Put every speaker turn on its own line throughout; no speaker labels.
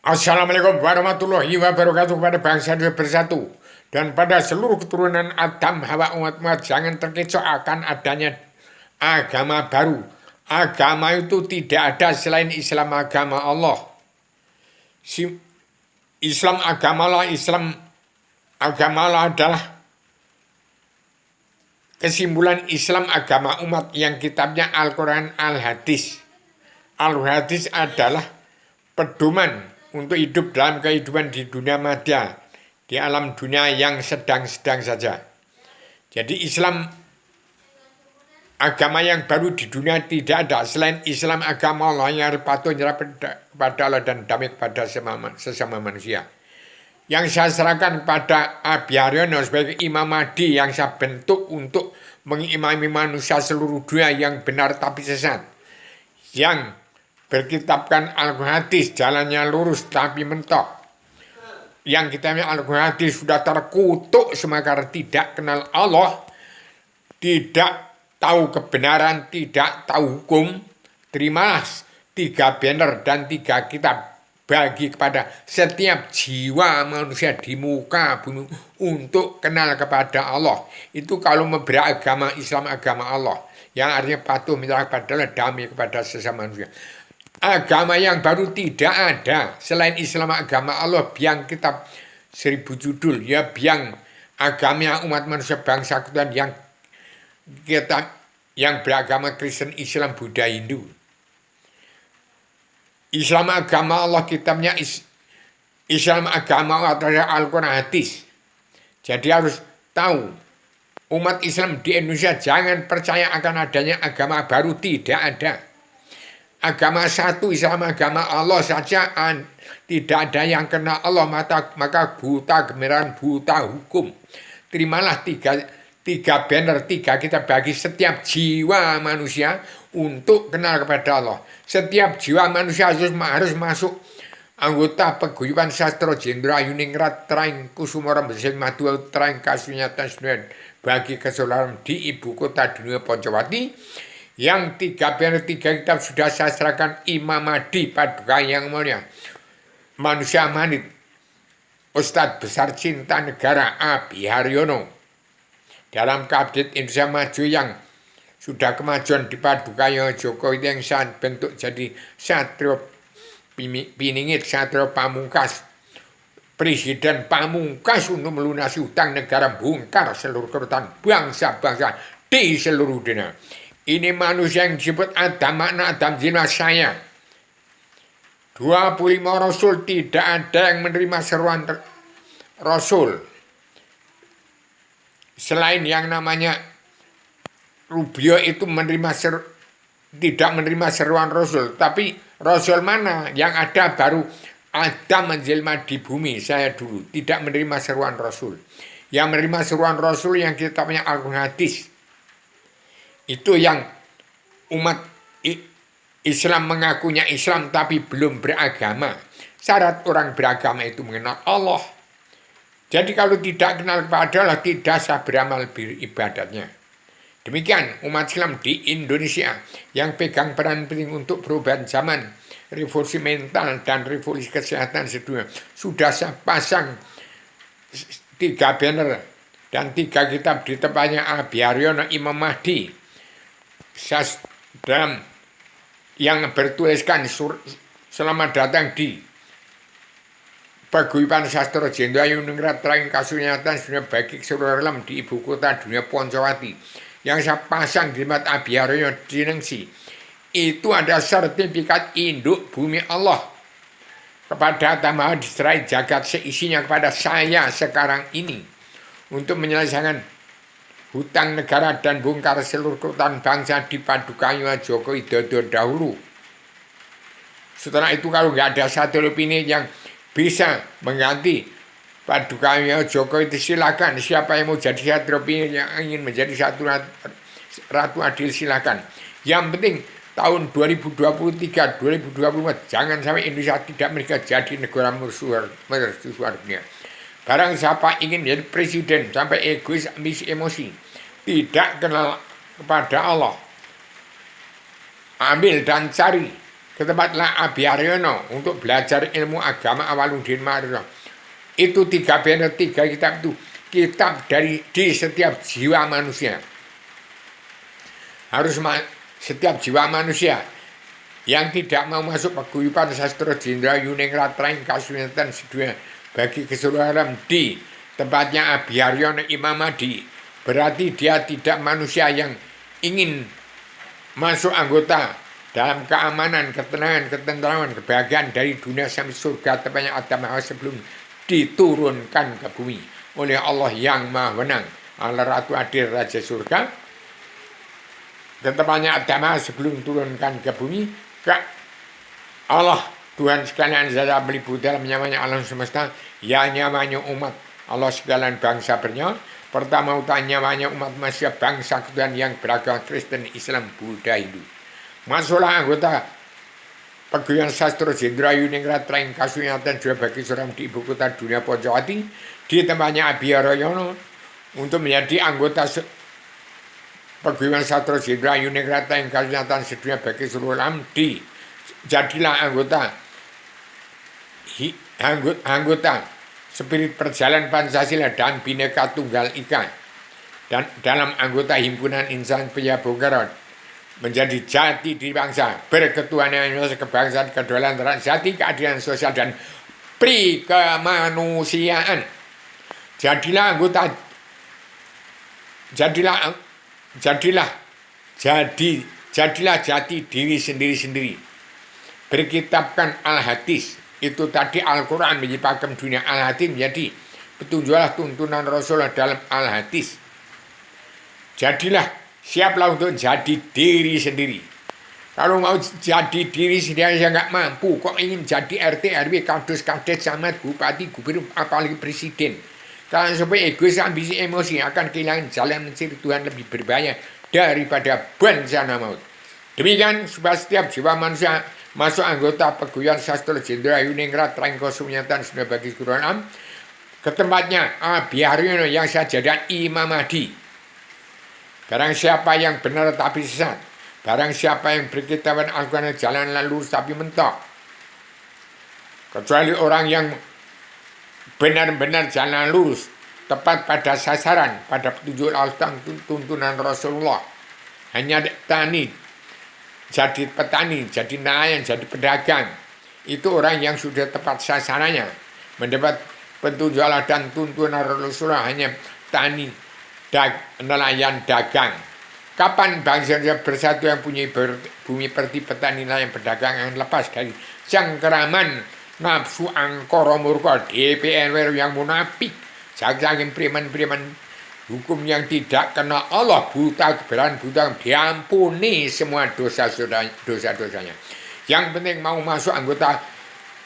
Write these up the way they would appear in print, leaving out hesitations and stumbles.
Assalamualaikum warahmatullahi wabarakatuh kepada bangsa Indonesia bersatu dan pada seluruh keturunan Adam Hawa umat-umat jangan terkecoh akan adanya agama baru. Agama itu tidak ada selain Islam agama Allah. Islam agama Allah, Islam agama Allah adalah kesimpulan Islam agama umat yang kitabnya Al-Quran Al-Hadis. Al-Hadis adalah pedoman untuk hidup dalam kehidupan di dunia maya, di alam dunia yang sedang-sedang saja. Jadi Islam agama yang baru di dunia tidak ada selain Islam agama Allah yang patuh nyerah kepada Allah dan damai kepada sesama manusia. Yang saya serahkan kepada Abi Haryono sebagai Imam Mahdi yang saya bentuk untuk mengimami manusia seluruh dunia yang benar tapi sesat. Yang berkitabkan Al-Hadis jalannya lurus tapi mentok. Yang kitabnya Al-Hadis sudah terkutuk semua karena tidak kenal Allah, tidak tahu kebenaran, tidak tahu hukum. Terimalah 3 banner dan 3 kitab bagi kepada setiap jiwa manusia di muka bumi untuk kenal kepada Allah. Itu kalau memberi agama Islam agama Allah, yang artinya patuh menyerah kepada Allah, damai kepada sesama manusia. Agama yang baru tidak ada selain Islam agama Allah, biang kitab 1000 judul, ya biang agama umat manusia bangsa Tuhan yang beragama Kristen, Islam, Buddha, Hindu. Islam agama Allah kitabnya Islam agama Allah adalah Al-Quran Hadis. Jadi harus tahu umat Islam di Indonesia jangan percaya akan adanya agama baru, tidak ada. Agama satu Islam agama Allah saja, tidak ada yang kenal Allah, maka buta gemiran, buta hukum. Terimalah 3 banner, 3 kita bagi setiap jiwa manusia untuk kenal kepada Allah. Setiap jiwa manusia harus masuk anggota paguyuban sastra Jenderal Yuningrat Traing Kusumara Besing Madu Traing Kasunyatan Sunan bagi keseluruhan di ibu kota dunia Poncowati. Yang 3 banner 3 kitab sudah saya serahkan Imam Mahdi Paduka yang mulia, manusia manit Ustadz besar cinta negara Abi Haryono dalam Kabinet Indonesia Maju yang sudah kemajuan di Paduka yang Jokowi yang saat bentuk jadi Satrio Piningit, Satrio Pamungkas, Presiden Pamungkas untuk melunasi utang negara, bongkar seluruh kerutan bangsa-bangsa di seluruh dunia. Ini manusia yang disebut Adam, makna Adam jiwa saya. 25 Rasul, tidak ada yang menerima seruan Rasul selain yang namanya Rubio itu tidak menerima seruan Rasul. Tapi Rasul mana yang ada baru Adam menjelma di bumi, saya dulu tidak menerima seruan Rasul. Yang menerima seruan Rasul yang kitabnya Al-Hadis, itu yang umat Islam mengakunya Islam tapi belum beragama. Syarat orang beragama itu mengenal Allah. Jadi kalau tidak kenal kepada Allah, tidak sah beramal beribadatnya. Demikian umat Islam di Indonesia yang pegang peran penting untuk perubahan zaman, revolusi mental dan revolusi kesehatan sedunia. Sudah saya pasang 3 banner dan 3 kitab di tempatnya Abi Haryono Imam Mahdi dalam yang bertuliskan selamat datang di Paguyuban Sastra Jenderal Yuningrat Traing Kasunyatan Dunia bagi seluruh alam di ibu kota dunia Poncowati yang saya pasang di tempat Abi Haryono Dinengsi. Itu ada sertifikat induk bumi Allah kepada Tamaha diserai jagat seisinya kepada saya sekarang ini untuk menyelesaikan hutang negara dan bongkar seluruh kerutan bangsa di Paduka Joko Widodo dahulu. Setelah itu kalau nggak ada satu opini yang bisa mengganti Paduka Joko itu silakan. Siapa yang mau jadi satu opini yang ingin menjadi satu ratu adil silakan. Yang penting tahun 2023, 2024 jangan sampai Indonesia tidak mereka jadi negara mercusuar dunia. Barang siapa ingin menjadi presiden sampai egois, ambisi, emosi, tidak kenal kepada Allah, ambil dan cari ke tempat La Abhyaryono untuk belajar ilmu agama Awaludin Mario. Itu 3 banner, 3 kitab itu kitab di setiap jiwa manusia. Harus setiap jiwa manusia yang tidak mau masuk paguyuban sastra Jendra Yuningrat Traing Kasunyatan Sedunia bagi keseluruhan di tempatnya Abhyaryono Imam Mahdi, berarti dia tidak manusia yang ingin masuk anggota dalam keamanan, ketenangan, ketentraman, kebahagiaan dari dunia sampai surga tempatnya Adam sebelum diturunkan ke bumi oleh Allah yang Maha Wenang, Allah Ratu Adil Raja Surga. Tempatnya Adam sebelum turunkan ke bumi, ke Allah Tuhan sekalian zat meliputi dalam nyamanya alam semesta, ya nyamanya umat Allah sekalian bangsa bernyawa. Pertama utamanya umat manusia bangsa Tuhan yang beragama Kristen, Islam, Buddha, Hindu. Masuklah anggota Paguyuban Sastra Jendra Yuningrat Traing Kasunyatan juga bagi seorang di ibu kota dunia Pojowati di tempatnya Abhyaryono untuk menjadi anggota Paguyuban Sastra Jendra Yuningrat Traing Kasunyatan sedunia bagi seluruh alam di jadilah anggota Spirit Perjalanan Pancasila dan Bhinneka Tunggal Ika dan dalam anggota himpunan insan pria Bongkarot menjadi jati diri bangsa, berketuhanan kebangsaan, kedaulatan, jati keadilan sosial dan pri kemanusiaan. Jadilah jati diri sendiri-sendiri. Berkitabkan Al-Hadis, itu tadi Al-Quran menjadi pakem dunia, Al-Hadis menjadi petunjuklah tuntunan Rasulullah dalam Al-Hadis. Jadilah siaplah untuk jadi diri sendiri. Kalau mau jadi diri sendiri saya nggak mampu, kok ingin jadi RT, RW, kades, camat, bupati, gubernur, apalagi presiden. Kalau sampai egois, ambisi, emosi akan kehilangan jalan mencari Tuhan lebih berbahaya daripada bencana maut. Demikian supaya setiap jiwa manusia masuk anggota Paguyuban Sastra Jendra Yuningrat Traing Kasunyatan sudah bagi keseluruhan ke tempatnya Abhyaryono yang saya jadikan Imam Mahdi. Barang siapa yang benar tapi sesat, barang siapa yang berkitaban Al-Quran jalan lurus tapi mentok, kecuali orang yang benar-benar jalan lurus, tepat pada sasaran, pada petunjuk Allah, tuntunan Rasulullah, hanya tani, jadi petani, jadi nelayan, jadi pedagang, itu orang yang sudah tepat sasarannya, mendapat petunjuk Allah dan tuntunan Rasulullah, hanya tani, nelayan, dagang. Kapan bangsa bersatu yang punya bumi perti petani nelayan pedagang yang lepas dari cengkeraman nafsu angkara murka DPR yang munafik, saking preman-preman hukum yang tidak kenal Allah, buta kebenaran, buta diampuni semua dosa-dosanya. Yang penting mau masuk anggota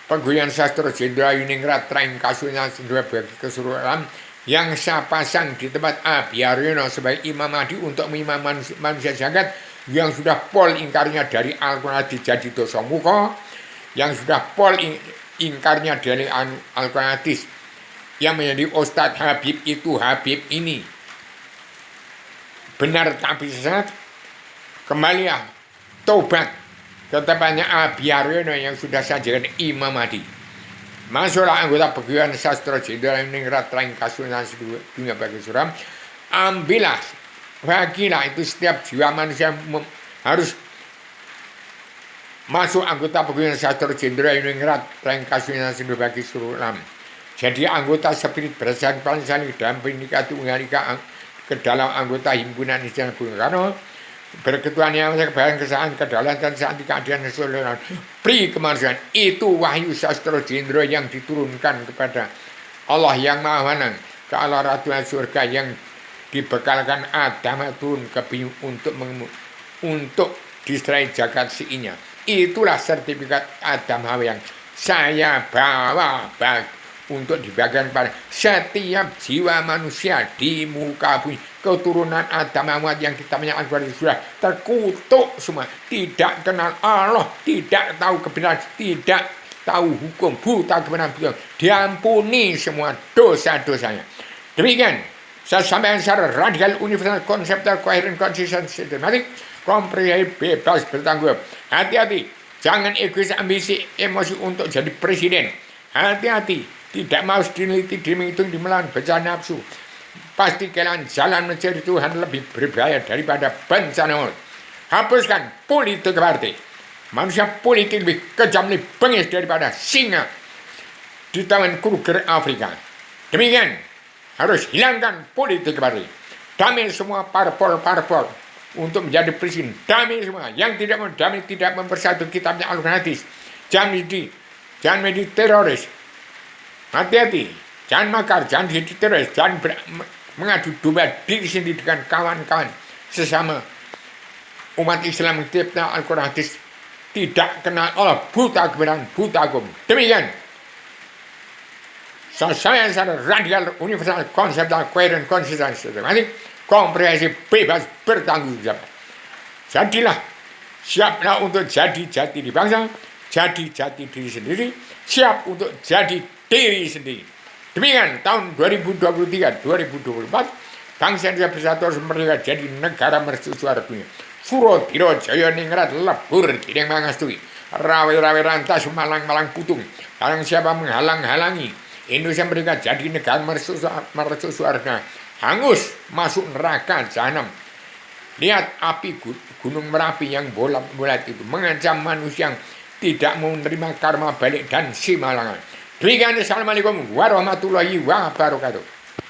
Paguyuban Sastra Jendra Yuningrat Traing Kasunyatan sedunia bagi keseluruhan yang saya pasang di tempat Abhyaryono sebagai Imam Mahdi untuk mengimam manusia jagat yang sudah pol ingkarnya dari Al-Quran jadi dosa muka, yang sudah pol ingkarnya dari Al-Quran hadis, yang menjadi Ustadz Habib itu Habib ini benar tapi sesat, kembali ya tobat ke tempatnya Abhyaryono yang sudah saya jadikan Imam Mahdi. Masuklah anggota Paguyuban Sastra Jendra Yuningrat Traing Kasunyatan sedunia bagi suram. Ambillah, bagilah itu setiap jiwa manusia harus masuk anggota Paguyuban Sastra Jendra Yuningrat Traing Kasunyatan sedunia bagi suram. Jadi anggota Spirit Perjalanan Pancasila dan Bhinneka Tunggal Ika ke dalam anggota himpunan insan Bung Karno, berketuhanan kebahagiaan, kesahan, kedaulatan, saat keadilan sosial, pri kemanusiaan. Itu wahyu sastra Jendra yang diturunkan kepada Allah yang Maha Wenang, ke Allah Ratu Surga yang dibekalkan Adam turun ke bumi untuk distrai jagat siinya. Itulah sertifikat Adam Hawa yang saya bawa untuk dibagikan pada setiap jiwa manusia di muka bumi. Keturunan Adam Muhammad yang kita menyatakan sudah terkutuk semua, tidak kenal Allah, tidak tahu kebenaran, tidak tahu hukum, buta kebenaran, diampuni semua dosa-dosanya. Demikian saya sampaikan secara radikal, universal, konseptual, koheren, konsisten, sistematik, komprehensif, bebas bertanggung jawab. Hati-hati, Jangan egois ambisi emosi untuk jadi presiden. Hati-hati, tidak mau diliti, dihitung, dimelawan bencana nafsu. Pasti kalian jalan mencari Tuhan lebih berbahaya daripada bencana maut. Hapuskan politik partai. Manusia politik lebih kejam, lebih bengis daripada singa di taman Kruger Afrika. Demikian, harus hilangkan politik partai. Damai semua parpol-parpol untuk menjadi presiden. Damai semua. Yang tidak mau damai, tidak mempersatu kitabnya Al-Quran hadis. Jangan menjadi teroris. Hati-hati. Jangan makar, jangan jadi teroris. Jangan mengadu domba diri sendiri dengan kawan-kawan sesama umat Islam yang kitabnya Al-Quran hadis. Tidak kenal Allah, buta kebenaran, buta hukum. Demikian. Saya secara radikal, universal, konseptual, koheren, konsisten, sistematik, komprehensif, bebas, bertanggung jawab. Jadilah, siaplah untuk jadi jati di bangsa, jadi jati diri sendiri, siap untuk jadi diri sendiri. Demikian tahun 2023-2024, bangsa Indonesia bersatu harus merdeka jadi negara mercusuar dunia. Suro tiro jaya ningrat lebur kideng mangastui, rawe-rawe rantas malang-malang putung, halang siapa menghalang-halangi. Indonesia mereka jadi negara mercusuarnya, hangus masuk neraka jahanam. Lihat api gunung Merapi yang bolat-bolat itu mengancam manusia yang tidak mau menerima karma balik dan simalangan. Demikian, assalamualaikum warahmatullahi wabarakatuh.